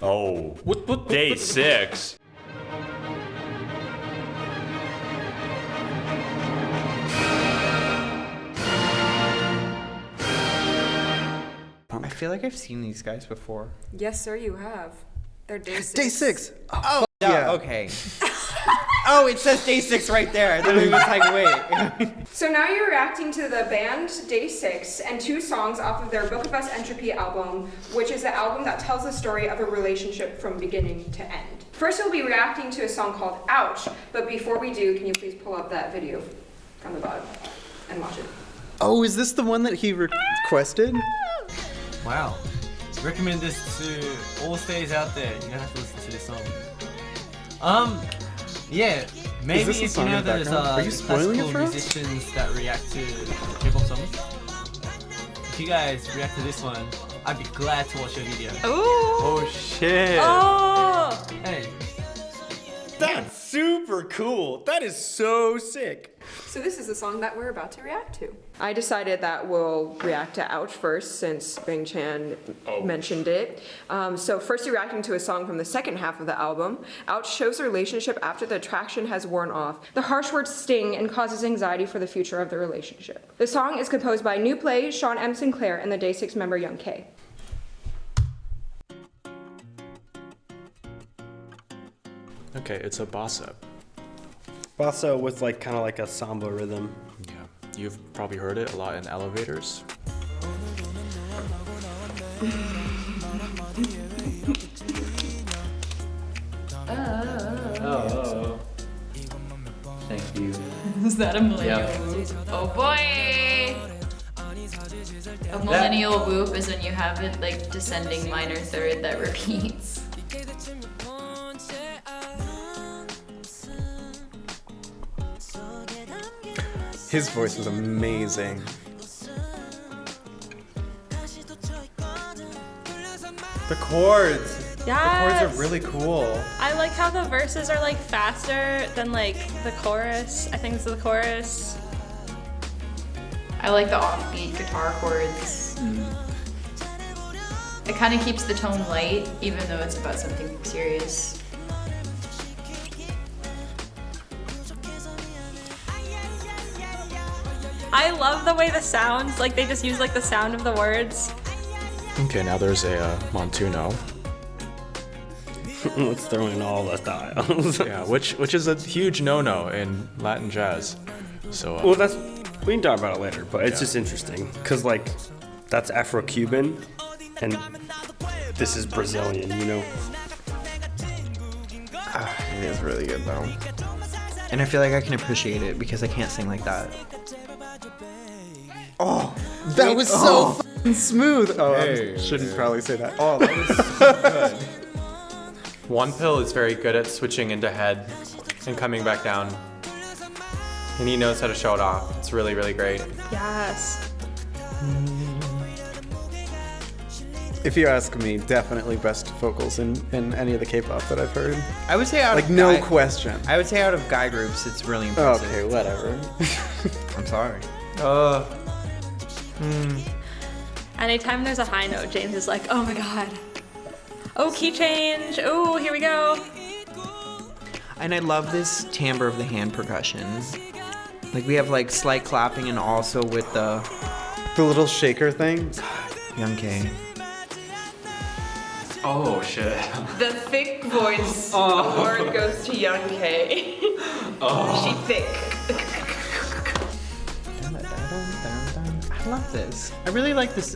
Oh, Day6. I feel like I've seen these guys before. Yes, sir, you have. They're Day6. Day6. Oh yeah. Okay. Oh, it says Day6 right there. Then we was like, wait. So now you're reacting to the band Day6 and 2 songs off of their Book of Us Entropy album, which is an album that tells the story of a relationship from beginning to end. First, we'll be reacting to a song called Ouch, but before we do, can you please pull up that video from the bottom and watch it? Oh, is this the one that he requested? Wow. Recommend this to all stays out there. You don't have to listen to this song. Yeah, maybe this a if song you know in the those background? Are you spoiling it classical for us? musicians that react to K-pop songs. If you guys react to this one, I'd be glad to watch your video. Ooh. Oh shit. Oh. Hey. That's super cool. That is so sick. So this is the song that we're about to react to. I decided that we'll react to Ouch first since Bing Chan mentioned it. So first you're reacting to a song from the second half of the album. Ouch shows the relationship after the attraction has worn off. The harsh words sting and causes anxiety for the future of the relationship. The song is composed by New Play, Sean M. Sinclair, and the Day6 member Young K. Okay, it's a bossa. Bossa with like kind of like a samba rhythm. Yeah, you've probably heard it a lot in elevators. Oh. Thank you. Is that a millennial whoop? Oh boy! A millennial whoop is when you have it like descending minor third that repeats. His voice is amazing. The chords. Yes. The chords are really cool. I like how the verses are like faster than like the chorus. I think it's the chorus. I like the offbeat guitar chords. It kind of keeps the tone light, even though it's about something serious. I love the way the sounds, like they just use like the sound of the words. Okay, now there's a Montuno. Let's throw in all the styles. Yeah, which is a huge no-no in Latin jazz. So Well, we can talk about it later, but it's just interesting because like that's Afro-Cuban and this is Brazilian, you know. It is really good though. And I feel like I can appreciate it because I can't sing like that. Oh, that was so fucking smooth. Oh, I shouldn't probably say that. Oh, that was so good. One Pill is very good at switching into head and coming back down. And he knows how to show it off. It's really, really great. Yes. If you ask me, definitely best vocals in any of the K-pop that I've heard. I would say out Like of no guy, question. I would say out of guy groups, it's really impressive. Okay, whatever. I'm sorry. Anytime there's a high note, James is like, oh my god. Oh, key change. Oh, here we go. And I love this timbre of the hand percussion. Like we have like slight clapping and also with the The little shaker thing. Young K. Oh, shit. The thick voice award goes to Young K. She thick. I love this. I really like this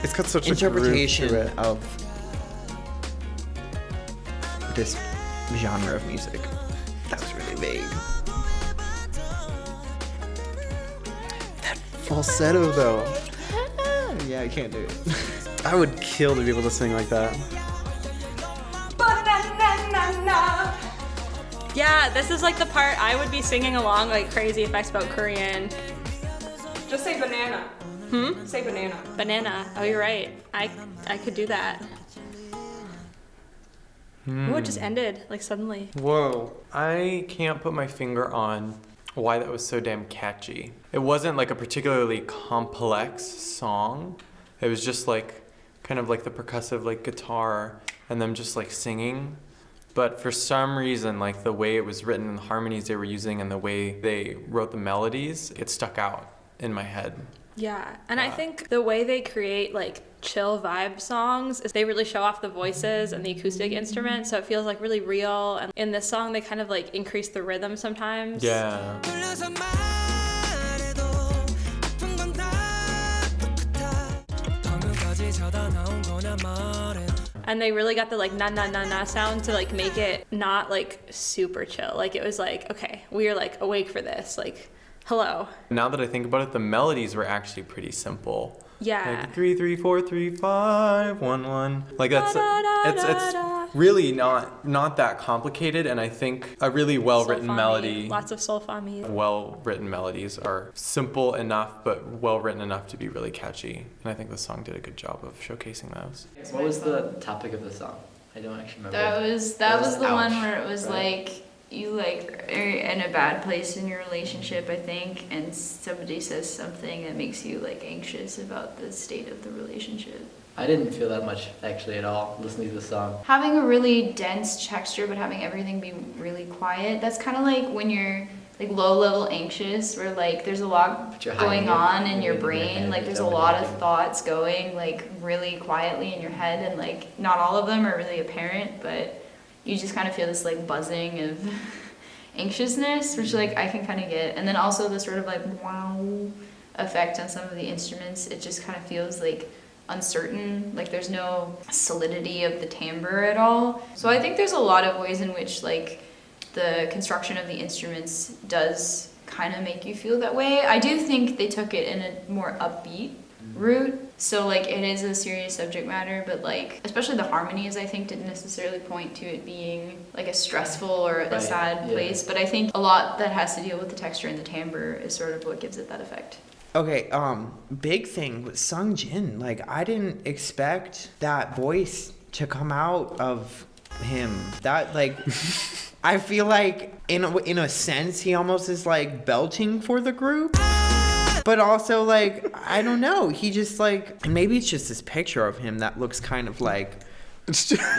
It's got such a interpretation groove to it. of this genre of music. That was really vague. That falsetto though. Yeah, I can't do it. I would kill to be able to sing like that. Yeah, this is like the part I would be singing along like crazy if I spoke Korean. Just say banana. Say banana. Banana. Oh, you're right. I could do that. Oh, it just ended like suddenly. Whoa. I can't put my finger on why that was so damn catchy. It wasn't like a particularly complex song. It was just like kind of like the percussive like guitar and them just like singing. But for some reason, like the way it was written and the harmonies they were using and the way they wrote the melodies, it stuck out in my head. Yeah, and I think the way they create like chill vibe songs is they really show off the voices and the acoustic instruments, so it feels like really real. And in this song, they kind of like increase the rhythm sometimes. Yeah. And they really got the like na na na na sound to like make it not like super chill. Like it was like, okay, we are like awake for this. Like, hello. Now that I think about it, the melodies were actually pretty simple. Yeah. Like 3 3 4 3 5 1 1. Like that's it's really not that complicated, and I think a really well-written melody. Lots of sol fa mi. Well-written melodies are simple enough but well-written enough to be really catchy, and I think the song did a good job of showcasing those. What was the topic of the song? I don't actually remember. That was the one Ouch, where it was right? like you like are in a bad place in your relationship, I think, and somebody says something that makes you like anxious about the state of the relationship. I didn't feel that much actually at all listening to the song. Having a really dense texture but having everything be really quiet, that's kind of like when you're like low level anxious, where like there's a lot But you're going hiding it, on in you're your in your brain, head, like you're there's a lot of dominating. thoughts going like really quietly in your head, and like not all of them are really apparent, but you just kind of feel this like buzzing of anxiousness, which like I can kind of get. And then also the sort of like wow effect on some of the instruments, it just kind of feels like uncertain, like there's no solidity of the timbre at all. So I think there's a lot of ways in which like the construction of the instruments does kind of make you feel that way. I do think they took it in a more upbeat route, so like it is a serious subject matter, but like especially the harmonies I think didn't necessarily point to it being like a stressful or a Right, sad yeah. place, but I think a lot that has to deal with the texture and the timbre is sort of what gives it that effect. Okay, big thing with Sung Jin. Like, I didn't expect that voice to come out of him. That, like, I feel like, in a sense, he almost is, like, belching for the group. But also, like, I don't know. He just, like, maybe it's just this picture of him that looks kind of, like,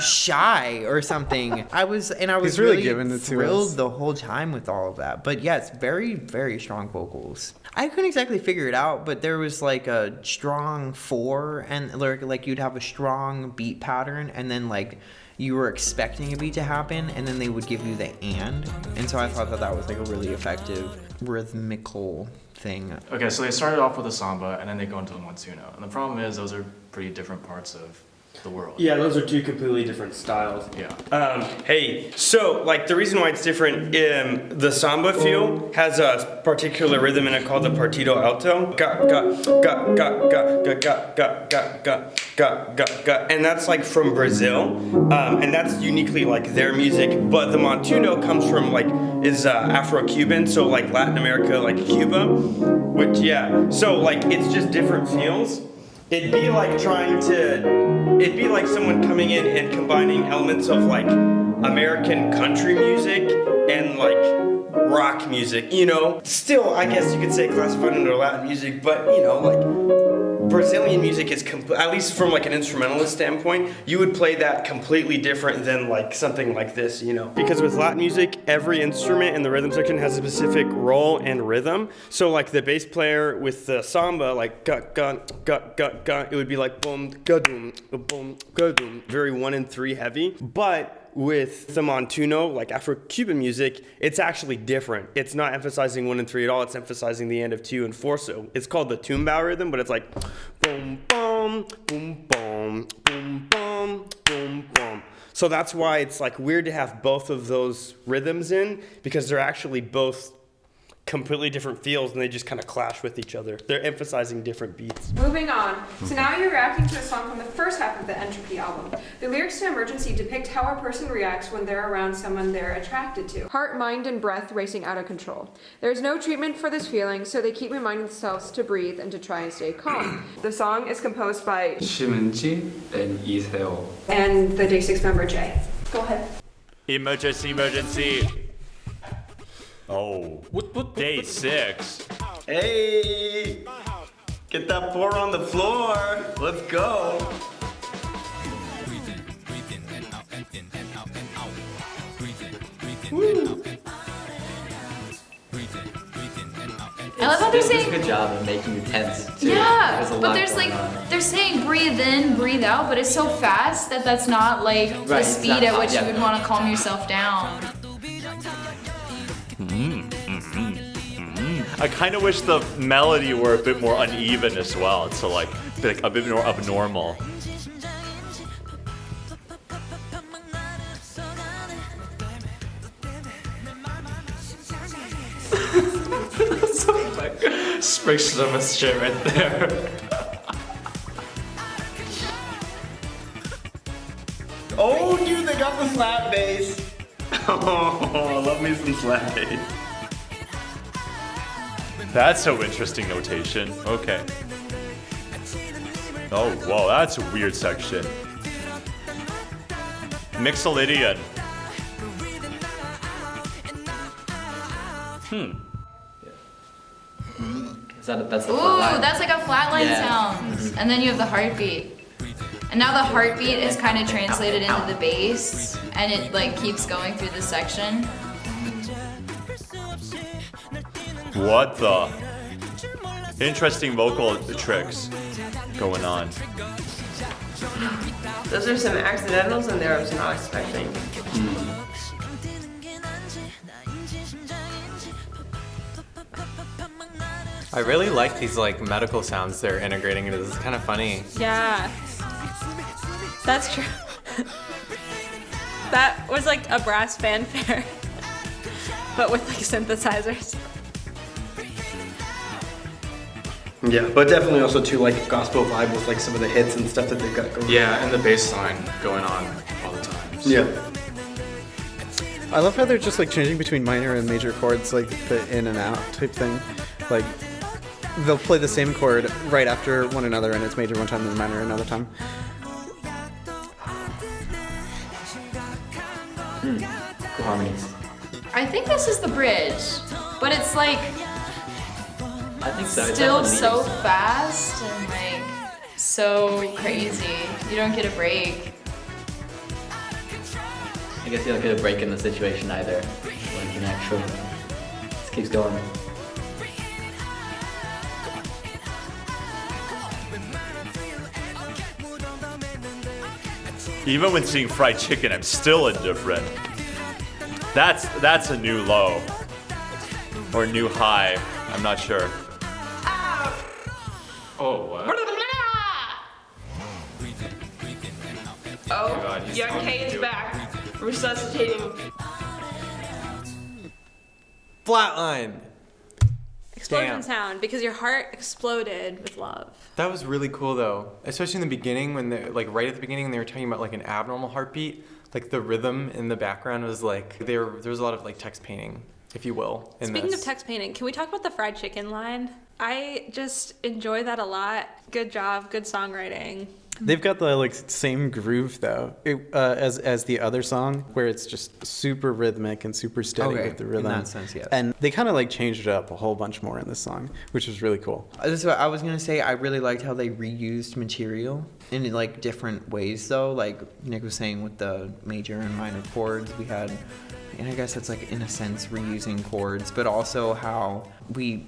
shy or something. I was He's really really giving it to thrilled us. the whole time with all of that. But yes, very, very strong vocals. I couldn't exactly figure it out, but there was like a strong 4, and like you'd have a strong beat pattern, and then like you were expecting a beat to happen, and then they would give you the and so I thought that was like a really effective rhythmical thing. Okay, so they started off with a samba and then they go into the montuno. And the problem is those are pretty different parts of the world. Yeah, those are two completely different styles. Yeah. Hey, so like the reason why it's different, the samba feel has a particular rhythm in it called the partido alto. Ga ga ga ga ga ga ga ga ga ga ga ga ga, and that's like from Brazil, and that's uniquely like their music. But the montuno comes from like is Afro-Cuban, so like Latin America, like Cuba, which yeah. So like it's just different feels. It'd be like someone coming in and combining elements of like American country music and like rock music, you know? Still, I guess you could say classified under Latin music, but you know, like Brazilian music is, at least from like an instrumentalist standpoint, you would play that completely different than like something like this, you know? Because with Latin music, every instrument in the rhythm section has a specific role and rhythm. So like the bass player with the samba, like ga ga ga ga ga, it would be like boom ga doom, very 1 and 3 heavy. But with the montuno, like Afro-Cuban music, it's actually different. It's not emphasizing 1 and 3 at all. It's emphasizing the end of 2 and 4. So it's called the tumbao rhythm, but it's like boom, boom, boom, boom, boom, boom, boom, boom. So that's why it's like weird to have both of those rhythms in, because they're actually both completely different feels and they just kind of clash with each other. They're emphasizing different beats. Moving on. So now you're reacting to a song from the first half of the Entropy album. The lyrics to Emergency depict how a person reacts when they're around someone they're attracted to. Heart, mind, and breath racing out of control. There's no treatment for this feeling, so they keep reminding themselves to breathe and to try and stay calm. The song is composed by 심은지 and 이세호. and the Day6 member Jay. Go ahead. Emergency, emergency. Oh, Day6. Hey, get that 4 on the floor. Let's go. I love how they're It's a saying, good job of making you tense too. yeah, There's a but lot there's going like, on. they're saying breathe in, breathe out, but it's so fast that that's not like the Right, it's speed not- at which yeah. you would want to calm yourself down. I kind of wish the melody were a bit more uneven as well, so like a bit more abnormal. Springs some of shit right there. Oh, dude, they got the slap bass. Oh, love me some slap bass. That's so interesting notation. Okay. Oh, whoa, that's a weird section. Mixolydian. That's the Ooh, flat line. that's like a flatline Yeah. sound. And then you have the heartbeat. And now the heartbeat is kind of translated into the bass, and it like keeps going through the section. What the? Interesting vocal tricks going on. Those are some accidentals in there I was not expecting. I really like these like medical sounds they're integrating into this. It's kind of funny. Yeah. That's true. That was like a brass fanfare, but with like synthesizers. Yeah, but definitely also too like gospel vibe with like some of the hits and stuff that they've got going. Yeah, and the bass line going on all the time. So. Yeah. I love how they're just like changing between minor and major chords, like the in and out type thing. Like they'll play the same chord right after one another, and it's major one time and minor another time. Cool harmonies. I think this is the bridge, but it's like I think so. It's still definitely so leading. fast and like so crazy. You don't get a break. I guess you don't get a break in the situation either. When you can actually just keeps going. Even when seeing fried chicken, I'm still indifferent. That's a new low. Or new high. I'm not sure. Oh, what? Oh, God, he's Young going K to is do it. back, resuscitating. Flatline. Explosion Damn. sound because your heart exploded with love. That was really cool though, especially in the beginning when they like right at the beginning they were talking about like an abnormal heartbeat. Like the rhythm in the background was like there was a lot of like text painting, if you will. In Speaking this. of text painting, can we talk about the fried chicken line? I just enjoy that a lot. Good job, good songwriting. They've got the like same groove though, as the other song, where it's just super rhythmic and super steady Okay, with the rhythm. in that sense, yes. And they kind of like changed it up a whole bunch more in this song, which was really cool. That's what I was gonna say. I really liked how they reused material in like different ways, though. Like Nick was saying with the major and minor chords, we had, and I guess it's like in a sense reusing chords, but also how we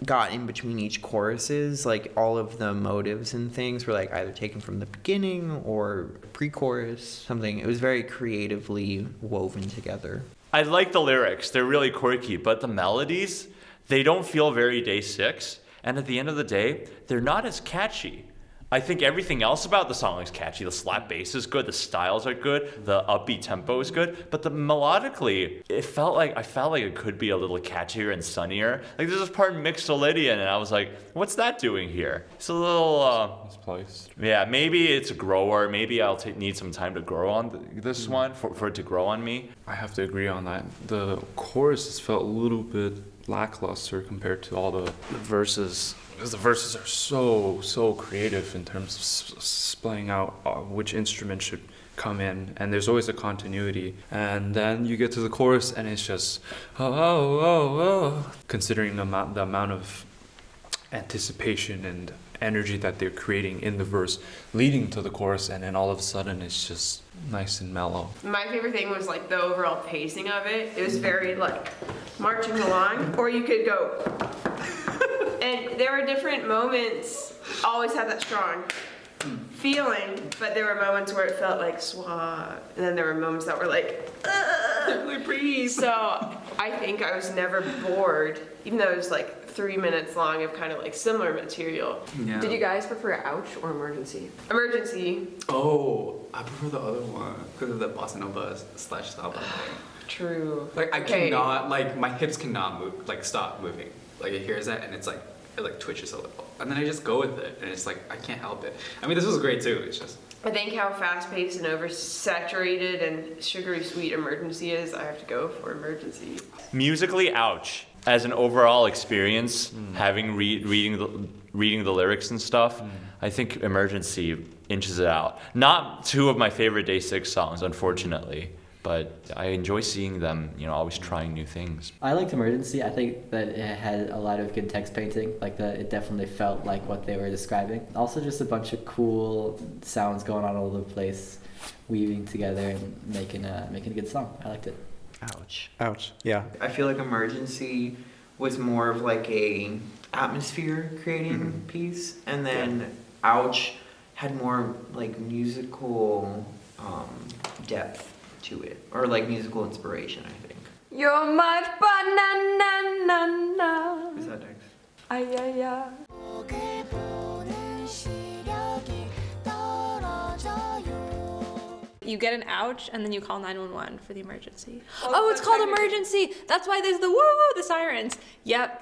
got in between each choruses, like all of the motives and things were like either taken from the beginning or pre-chorus, something. It was very creatively woven together. I like the lyrics. They're really quirky, but the melodies, they don't feel very Day6. And at the end of the day, they're not as catchy. I think everything else about the song is catchy. The slap bass is good, the styles are good, the upbeat tempo is good, but the melodically, I felt like it could be a little catchier and sunnier. Like there's this part in Mixolydian, and I was like, what's that doing here? It's a little, Misplaced. yeah, maybe it's a grower. Maybe I'll need some time to grow on this one for it to grow on me. I have to agree on that. The chorus felt a little bit lackluster compared to all the verses. Because the verses are so creative in terms of spelling out which instrument should come in, and there's always a continuity. And then you get to the chorus, and it's just oh. Considering the amount of anticipation and energy that they're creating in the verse leading to the chorus, and then all of a sudden it's just nice and mellow. My favorite thing was like the overall pacing of it. It was very like marching along, or you could go. And there were different moments. Always had that strong feeling, but there were moments where it felt like suave, and then there were moments that were like, breathe. So I think I was never bored, even though it was like 3 minutes long of kind of like similar material. Yeah. Did you guys prefer Ouch or Emergency? Emergency. Oh, I prefer the other one because of the bossa nova / salsa thing. True. Like I Okay. cannot, like my hips cannot move, like stop moving. Like it hears that and it's like, it like twitches a little. And then I just go with it and it's like, I can't help it. I mean, this was great too, it's just. I think how fast-paced and oversaturated and sugary sweet Emergency is, I have to go for Emergency. Musically, Ouch. As an overall experience, having reading the lyrics and stuff, I think Emergency inches it out. Not two of my favorite Day6 songs, unfortunately, but I enjoy seeing them, always trying new things. I liked Emergency. I think that it had a lot of good text painting. It definitely felt like what they were describing. Also, just a bunch of cool sounds going on all over the place, weaving together and making a good song. I liked it. Ouch. Ouch. Yeah. I feel like Emergency was more of like a atmosphere creating piece, and then Ouch had more like musical depth to it, or like musical inspiration, I think. You're my banana. Is that next? Ay, ay, ay. You get an ouch, and then you call 911 for the emergency. Oh, it's called emergency. That's why there's the woo, the sirens. Yep.